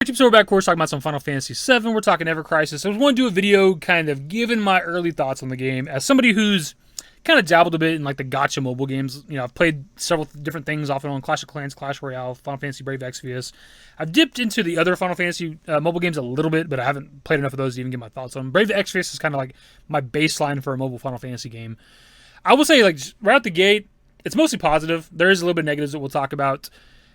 So we're back, of course, talking about some Final Fantasy VII. We're talking Ever Crisis. I just want to do a video kind of giving my early thoughts on the game. As somebody who's kind of dabbled a bit in like the gacha mobile games, you know, I've played several different things off and on: Clash of Clans, Clash Royale, Final Fantasy Brave Exvius. I've dipped into the other Final Fantasy mobile games a little bit, but I haven't played enough of those to even get my thoughts on them. Brave Exvius is kind of like my baseline for a mobile Final Fantasy game. I will say, like, right out the gate, it's mostly positive. There is a little bit of negatives that we'll talk about.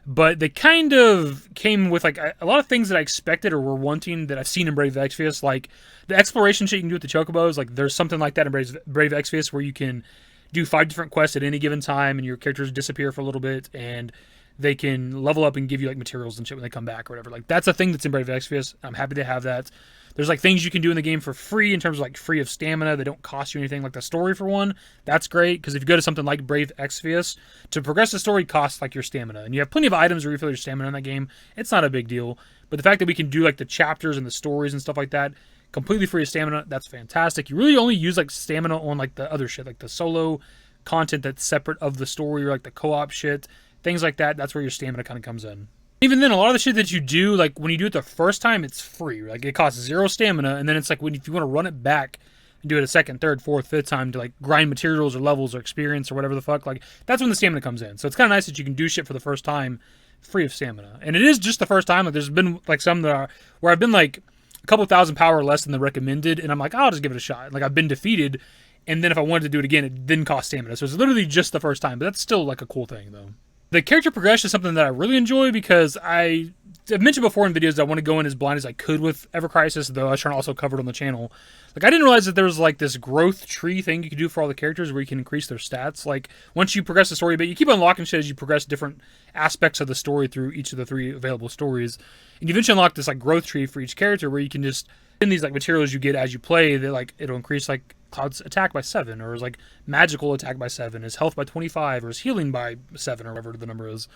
But they kind of came with like a lot of things that I expected or were wanting that I've seen in Brave Exvius, like the exploration shit you can do with the chocobos. Like there's something like that in Brave Exvius where you can do 5 different quests at any given time, and your characters disappear for a little bit, and they can level up and give you like materials and shit when they come back or whatever. Like that's a thing that's in Brave Exvius. I'm happy to have that. There's like things you can do in the game for free in terms of like free of stamina. They don't cost you anything. Like the story for one, that's great because if you go to something like Brave Exvius, to progress the story costs like your stamina, and you have plenty of items to refill your stamina in that game. It's not a big deal. But the fact that we can do like the chapters and the stories and stuff like that completely free of stamina, that's fantastic. You really only use like stamina on like the other shit, like the solo content that's separate of the story, or like the co-op shit, things like that. That's where your stamina kind of comes in. Even then, a lot of the shit that you do, like when you do it the first time, it's free. Like it costs 0 stamina, and then it's like if you want to run it back and do it a second, third, fourth, fifth time to like grind materials or levels or experience or whatever the fuck, like that's when the stamina comes in. So it's kind of nice that you can do shit for the first time free of stamina. And it is just the first time. Like there's been like some that are where I've been like a couple thousand power less than the recommended, and I'm like, I'll just give it a shot. Like I've been defeated, and then if I wanted to do it again, it didn't cost stamina. So it's literally just the first time, but that's still like a cool thing though. The character progression is something that I really enjoy because I've mentioned before in videos that I want to go in as blind as I could with Ever Crisis, though I was trying to also cover it on the channel. Like I didn't realize that there was like this growth tree thing you could do for all the characters where you can increase their stats. Like once you progress the story a bit, you keep unlocking shit as you progress different aspects of the story through each of the 3 available stories. And you eventually unlock this like growth tree for each character where you can just in these like materials you get as you play that like it'll increase like Cloud's attack by 7, or his like magical attack by 7, his health by 25, or his healing by 7, or whatever the number is.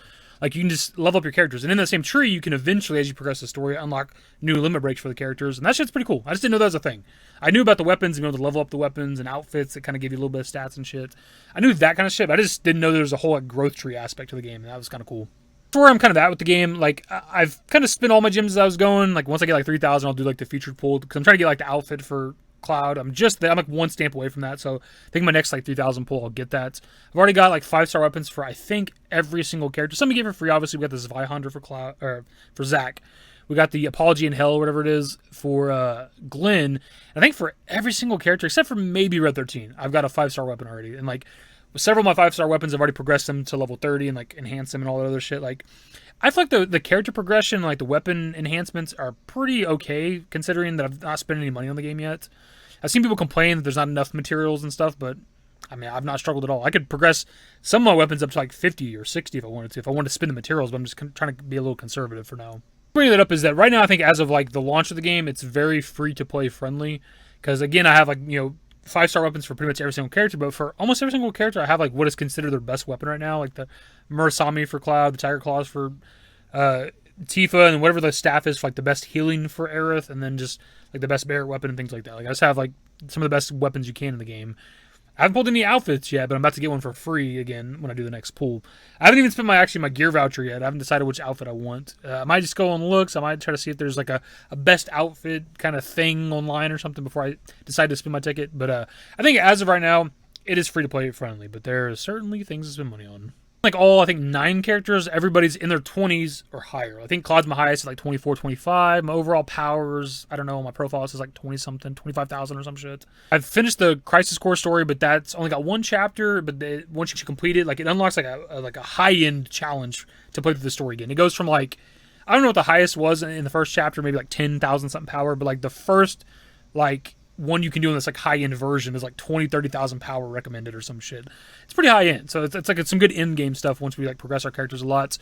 Like you can just level up your characters, and in that same tree you can eventually, as you progress the story, unlock new limit breaks for the characters, and that shit's pretty cool. I just didn't know that was a thing. I knew about the weapons and being able to level up the weapons and outfits that kind of give you a little bit of stats and shit. I knew that kind of shit, but I just didn't know there was a whole like growth tree aspect to the game, and that was kind of cool. Where I'm kind of at with the game, like I've kind of spent all my gems as I was going. Like once I get like 3,000, I'll do like the featured pull because I'm trying to get like the outfit for Cloud. I'm like 1 stamp away from that, so I think my next like 3,000 pull I'll get that. I've already got like 5-star weapons for I think every single character. Some we get for free. Obviously we got the Zweihander for Cloud, or for Zack. We got the Apology in Hell, whatever it is, for Glenn. And I think for every single character except for maybe Red 13, I've got a 5-star weapon already. And like with several of my 5-star weapons, I've already progressed them to level 30 and like enhanced them and all that other shit. Like I feel like the character progression, like the weapon enhancements, are pretty okay considering that I've not spent any money on the game yet. I've seen people complain that there's not enough materials and stuff, but I mean, I've not struggled at all. I could progress some of my weapons up to like 50 or 60 if I wanted to, if I wanted to spend the materials, but I'm just trying to be a little conservative for now. Bringing that up is that right now I think as of like the launch of the game, it's very free to play friendly because again, I have like, you know, 5-star weapons for pretty much every single character, but for almost every single character, I have like what is considered their best weapon right now, like the Murasame for Cloud, the Tiger Claws for Tifa, and whatever the staff is for like the best healing for Aerith, and then just like the best Barret weapon and things like that. Like I just have like some of the best weapons you can in the game. I haven't pulled any outfits yet, but I'm about to get one for free again when I do the next pull. I haven't even spent my gear voucher yet. I haven't decided which outfit I want. I might just go on looks. I might try to see if there's like a best outfit kind of thing online or something before I decide to spend my ticket. But I think as of right now, it is free to play friendly, but there are certainly things to spend money on. Like all, I think 9 characters, everybody's in their 20s or higher. I think Cloud's my highest at like 24, 25. My overall powers, I don't know, my profile says like 20 something, 25,000 or some shit. I've finished the Crisis Core story, but that's only got 1 chapter. But once you complete it, like it unlocks like a high-end challenge to play through the story again. It goes from like, I don't know what the highest was in the first chapter, maybe like 10,000 something power, but like the first like one you can do in this like high-end version is like 20, 30,000 power recommended or some shit. It's pretty high-end, so it's like some good in-game stuff once we like progress our characters a lot.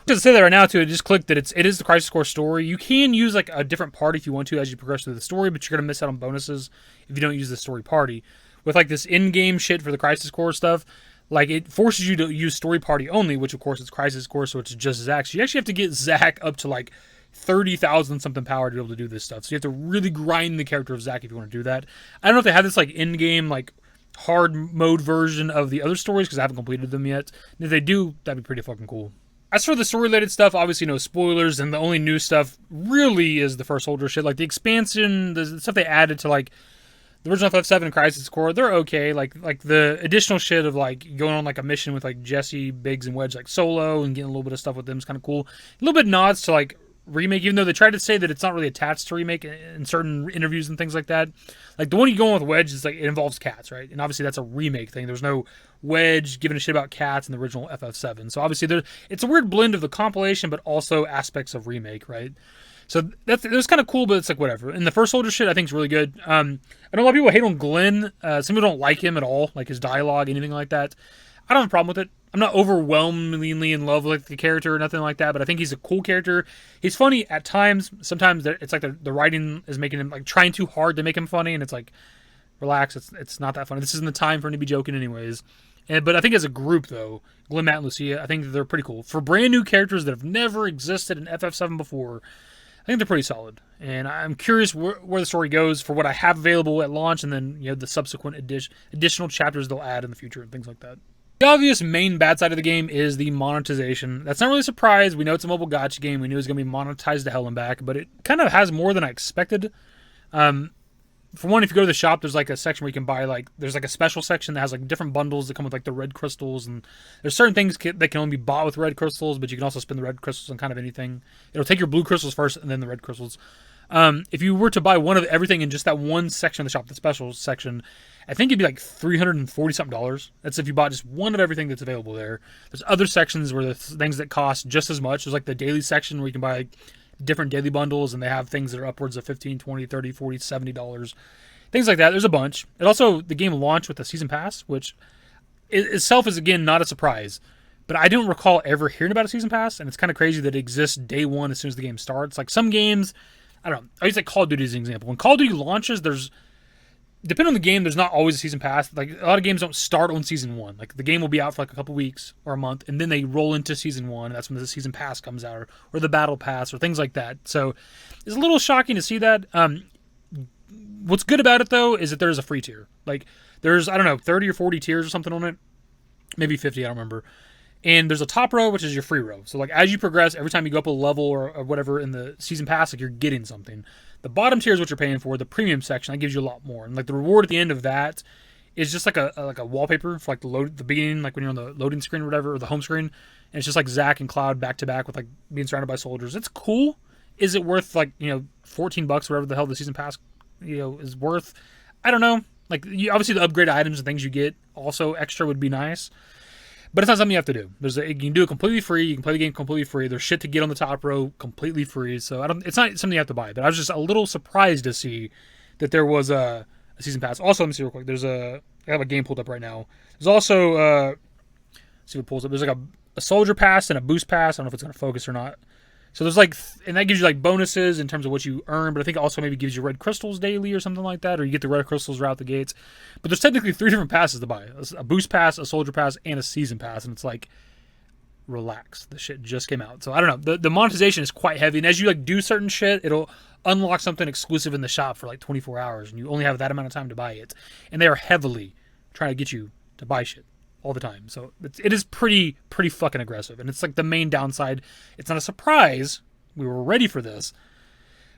Just to say that right now too, I just clicked that it is the Crisis Core story. You can use like a different party if you want to as you progress through the story, but you're gonna miss out on bonuses if you don't use the story party. With like this in-game shit for the Crisis Core stuff, like it forces you to use story party only, which of course it's Crisis Core, so it's just Zack. So you actually have to get Zack up to like 30,000 something power to be able to do this stuff. So you have to really grind the character of Zack if you want to do that. I don't know if they have this like in-game like hard mode version of the other stories because I haven't completed them yet. And if they do, that'd be pretty fucking cool. As for the story-related stuff, obviously no spoilers, and the only new stuff really is the First Soldier shit. Like the expansion, the stuff they added to like the original FF7 Crisis Core, they're okay. Like the additional shit of like going on like a mission with like Jesse, Biggs, and Wedge like solo and getting a little bit of stuff with them is kind of cool. A little bit nods to like Remake, even though they tried to say that it's not really attached to Remake in certain interviews and things like that. Like the one you go on with Wedge is like it involves cats, right? And obviously that's a Remake thing. There's no Wedge giving a shit about cats in the original FF7. So obviously it's a weird blend of the compilation, but also aspects of Remake, right? So it was kind of cool, but it's like whatever. And the First Soldier shit I think is really good. I know a lot of people hate on Glenn. Some people don't like him at all, like his dialogue, anything like that. I don't have a problem with it. I'm not overwhelmingly in love with the character or nothing like that, but I think he's a cool character. He's funny at times. Sometimes it's like the writing is making him like trying too hard to make him funny, and it's like, relax, it's not that funny. This isn't the time for him to be joking anyways. But I think as a group, though, Glenn, Matt, and Lucia, I think they're pretty cool. For brand new characters that have never existed in FF7 before, I think they're pretty solid. And I'm curious where the story goes for what I have available at launch, and then the subsequent additional chapters they'll add in the future and things like that. The obvious main bad side of the game is the monetization. That's not really a surprise. We know it's a mobile gacha game. We knew it was going to be monetized to hell and back, but it kind of has more than I expected. For one, if you go to the shop, there's like a section where you can buy there's like a special section that has like different bundles that come with like the red crystals, and there's certain things that can only be bought with red crystals, but you can also spend the red crystals on kind of anything. It'll take your blue crystals first and then the red crystals. If you were to buy one of everything in just that one section of the shop, the special section, I think it'd be like $340 something. That's if you bought just one of everything that's available there. There's other sections where there's things that cost just as much. There's like the daily section where you can buy like different daily bundles, and they have things that are upwards of $15, $20, $30, $40, $70. Things like that. There's a bunch. And also, the game launched with a season pass, which itself is, again, not a surprise. But I don't recall ever hearing about a season pass, and it's kind of crazy that it exists day one as soon as the game starts. Like some games, I don't know. I use like Call of Duty as an example. When Call of Duty launches, depending on the game, there's not always a season pass. Like a lot of games don't start on season one. Like the game will be out for like a couple weeks or a month, and then they roll into season one. And that's when the season pass comes out, or the battle pass, or things like that. So it's a little shocking to see that. What's good about it though is that there's a free tier. Like there's 30 or 40 tiers or something on it, maybe 50. I don't remember. And there's a top row, which is your free row. So like as you progress, every time you go up a level or whatever in the season pass, like you're getting something. The bottom tier is what you're paying for. The premium section, that gives you a lot more. And like the reward at the end of that is just like a wallpaper for like the beginning, like when you're on the loading screen or whatever, or the home screen. And it's just like Zack and Cloud back to back with like being surrounded by soldiers. It's cool. Is it worth like $14, whatever the hell the season pass is worth? I don't know. Like obviously the upgrade items and things you get also extra would be nice. But it's not something you have to do. You can do it completely free. You can play the game completely free. There's shit to get on the top row completely free. So it's not something you have to buy. But I was just a little surprised to see that there was a season pass. Also, let me see real quick. I have a game pulled up right now. There's also let's see what it pulls up. There's like a soldier pass and a boost pass. I don't know if it's going to focus or not. So there's and that gives you like bonuses in terms of what you earn, but I think it also maybe gives you red crystals daily or something like that, or you get the red crystals right out the gates. But there's technically 3 different passes to buy: a boost pass, a soldier pass, and a season pass. And it's like, relax, the shit just came out. So I don't know. The monetization is quite heavy, and as you like do certain shit, it'll unlock something exclusive in the shop for like 24 hours, and you only have that amount of time to buy it. And they are heavily trying to get you to buy shit all the time. So it is pretty fucking aggressive. And it's like the main downside. It's not a surprise. We were ready for this.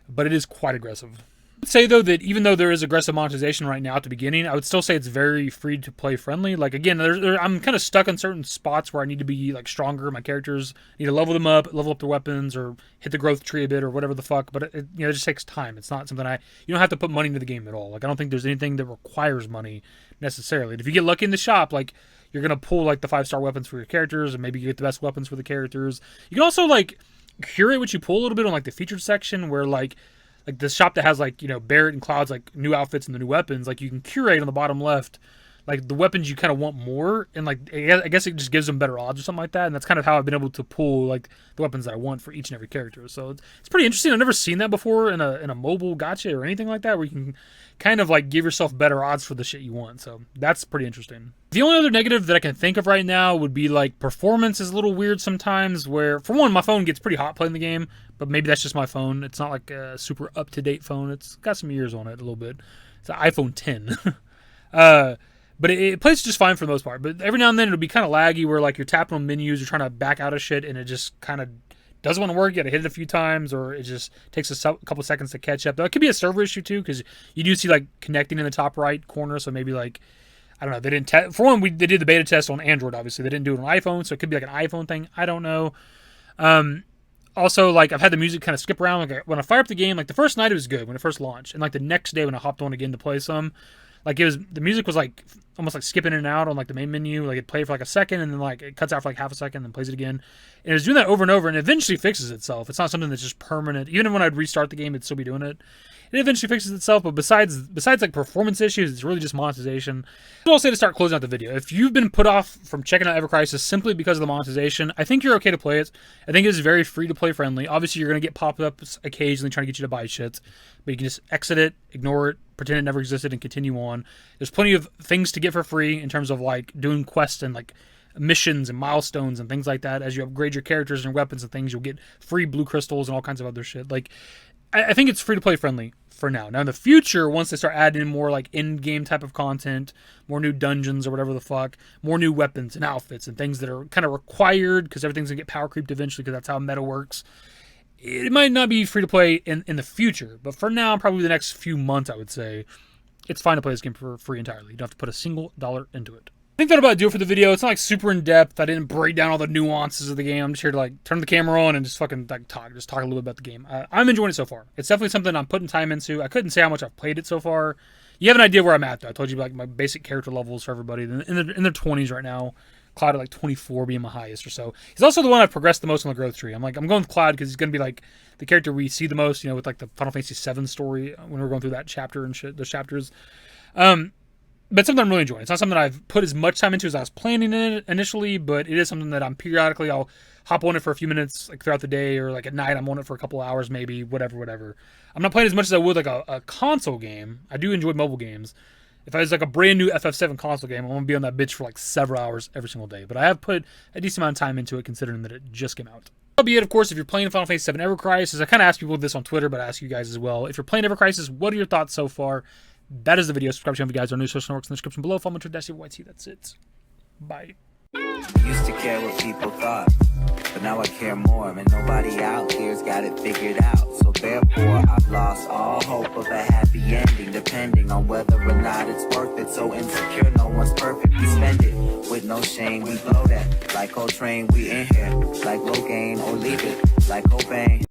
But it is quite aggressive. I would say, though, that even though there is aggressive monetization right now at the beginning, I would still say it's very free-to-play friendly. Like, again, I'm kind of stuck in certain spots where I need to be, like, stronger. My characters need to level them up, level up their weapons, or hit the growth tree a bit, or whatever the fuck. But, it just takes time. It's not something you don't have to put money into the game at all. Like, I don't think there's anything that requires money, necessarily. And if you get lucky in the shop, like, you're going to pull, like, the 5-star weapons for your characters, and maybe you get the best weapons for the characters. You can also, like, curate what you pull a little bit on, like, the featured section, where, like the shop that has, like, Barrett and Cloud's, like, new outfits and the new weapons, like, you can curate on the bottom left, like, the weapons you kind of want more, and, like, I guess it just gives them better odds or something like that, and that's kind of how I've been able to pull, like, the weapons that I want for each and every character. So it's pretty interesting. I've never seen that before in a mobile gacha or anything like that, where you can kind of, like, give yourself better odds for the shit you want. So that's pretty interesting. The only other negative that I can think of right now would be, like, performance is a little weird sometimes, where, for one, my phone gets pretty hot playing the game, but maybe that's just my phone. It's not, like, a super up-to-date phone. It's got some years on it a little bit. It's an iPhone 10. But it plays just fine for the most part. But every now and then it'll be kind of laggy where like you're tapping on menus, you're trying to back out of shit, and it just kind of doesn't want to work. You got to hit it a few times, or it just takes a couple seconds to catch up. Though it could be a server issue too, because you do see like connecting in the top right corner. So maybe like, I don't know. They didn't for one. They did the beta test on Android. Obviously, they didn't do it on iPhone, so it could be like an iPhone thing. I don't know. Also, like I've had the music kind of skip around. Like when I fire up the game, like the first night it was good when it first launched, and like the next day when I hopped on again to play some, like the music was like almost like skipping in and out on like the main menu. Like it played for like a second, and then like it cuts out for like half a second, and then plays it again. And it was doing that over and over, and it eventually fixes itself. It's not something that's just permanent. Even when I'd restart the game, it'd still be doing it. It eventually fixes itself, but besides like performance issues, it's really just monetization. I'll say to start closing out the video. If you've been put off from checking out Ever Crisis simply because of the monetization, I think you're okay to play it. I think it is very free to play friendly. Obviously, you're going to get pop-ups occasionally trying to get you to buy shit, but you can just exit it, ignore it, pretend it never existed, and continue on. There's plenty of things to get for free in terms of like doing quests and like missions and milestones and things like that. As you upgrade your characters and weapons and things, you'll get free blue crystals and all kinds of other shit. Like, I think it's free to play friendly for now. Now in the future, once they start adding in more like in-game type of content, more new dungeons or whatever the fuck, more new weapons and outfits and things that are kind of required because everything's gonna get power creeped eventually because that's how meta works. It might not be free to play in the future, but for now, probably the next few months, I would say, it's fine to play this game for free entirely. You don't have to put a single dollar into it. I think that'll about do it for the video. It's not like super in depth. I didn't break down all the nuances of the game. I'm just here to like turn the camera on and just fucking like talk a little bit about the game. I'm enjoying it so far. It's definitely something I'm putting time into. I couldn't say how much I've played it so far. You have an idea where I'm at though. I told you like my basic character levels for everybody in their 20s right now. Cloud at like 24 being my highest or so. He's also the one I've progressed the most on the growth tree. I'm going with Cloud because he's gonna be like the character we see the most. You know, with like the Final Fantasy 7 story when we're going through that chapter and shit. Those chapters. But something I'm really enjoying. It's not something I've put as much time into as I was planning it initially, but it is something that I'm periodically, I'll hop on it for a few minutes like throughout the day or like at night I'm on it for a couple hours maybe, whatever. I'm not playing as much as I would like a console game. I do enjoy mobile games. If I was like a brand new FF7 console game, I'm going to be on that bitch for like several hours every single day. But I have put a decent amount of time into it considering that it just came out. That'll be it, of course, if you're playing Final Fantasy 7 Ever Crisis. I kind of asked people this on Twitter, but I ask you guys as well. If you're playing Ever Crisis, what are your thoughts so far? That is the video. Subscribe to if you guys are new. Social networks in the description below. Follow me to dashingdavidbusiness. That's it. Bye. Used to care what people thought, but now I care more, and nobody out here's got it figured out. So therefore, I've lost all hope of a happy ending, depending on whether or not it's worth it. So insecure, no one's perfect. We spend it with no shame. We blow that like Coltrane. We in here like Logain or leave it like Cobain.